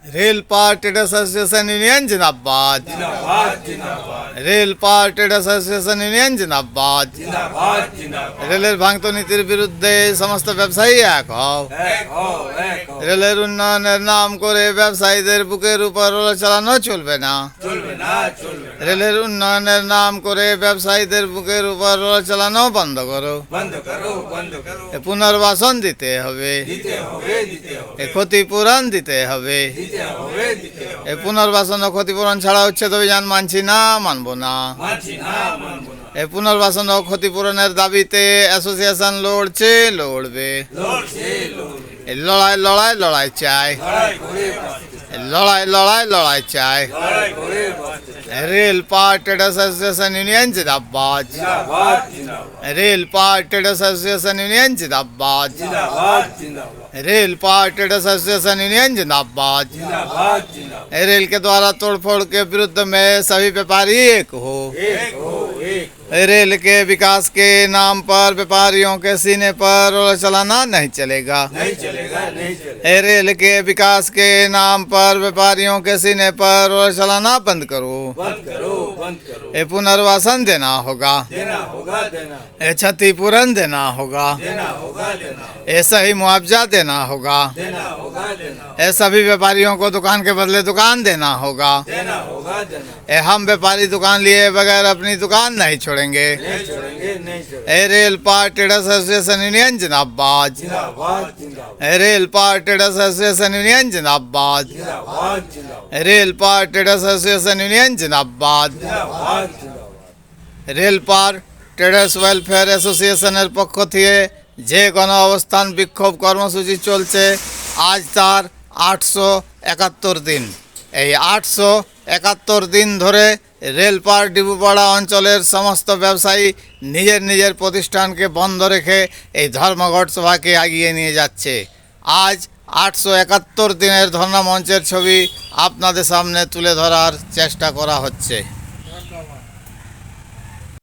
Rail पार traders association union जिंदाबाद। Rail पार traders association union जिंदाबाद। রেলের ভাঙত নীতির বিরুদ্ধে সমস্ত ব্যবসায়ী এক হও। রেলের উন্নয়নের নাম করে ব্যবসায়ীদের বুকের উপর রোল চালানো চলবে না। রেলের উন্নয়নের নাম করে ব্যবসায়ীদের বুকের উপর রোল চালানো বন্ধ করো। পুনর্বাসন দিতে হবে, ক্ষতিপূরণ দিতে হবে। এই পুনর্বাসন ও ক্ষতিপূরণ ছাড়া উচ্ছেদ অভিযান মানছি না, মানবো না। এই পুনর্বাসন ও ক্ষতিপূরণের দাবিতে অ্যাসোসিয়েশন লড়ছে, লড়বে। লড়াই লড়াই লড়াই চাই, লড়াই লড়াই লড়াই চাই। रेल पार ट्रेडर्स एसोसिएशन यूनियन जिंदाबाद। रेल पार ट्रेडर्स एसोसिएशन यूनियन जिंदाबाद। रेल पार ट्रेडर्स एसोसिएशन यूनियन जिंदाबाद। रेल के द्वारा तोड़फोड़ के विरुद्ध में सभी व्यापारी एक हो। रेल के विकास के नाम पर व्यापारियों के सीने पर रोल चलाना नहीं चलेगा। रेल के विकास के नाम पर व्यापारियों के सीने पर रोल चलाना बंद करो। ये पुनर्वासन देना होगा, ये क्षतिपूरण देना होगा, ये सही मुआवजा देना होगा। ये सभी व्यापारियों को दुकान के बदले दुकान देना होगा। ये हम व्यापारी दुकान लिए बगैर अपनी दुकान नहीं छोड़ेंगे। ये रेल पार ट्रेडर्स एसोसिएशन यूनियन जिंदाबाद। रेल पार ट्रेडर्स एसोसिएशन यूनियन जिंदाबाद। रेल पार ट्रेडर्स एसोसिएशन यूनियन जिंदाबाद। रेल पार ট্রেডার্স ওয়েলফেয়ার অ্যাসোসিয়েশনের পক্ষ থেকে যে গণ অবস্থান বিক্ষোভ কর্মসূচি চলছে, আজ তার 871 দিন। এই 871 দিন ধরে রেলপার ডিবুপাড়া অঞ্চলের সমস্ত ব্যবসায়ী নিজের নিজের প্রতিষ্ঠানকে বন্ধ রেখে এই ধর্মঘট সভাকে এগিয়ে নিয়ে যাচ্ছে। আজ 871 দিনের ধর্ণা মঞ্চের ছবি আপনাদের সামনে তুলে ধরার চেষ্টা করা হচ্ছে।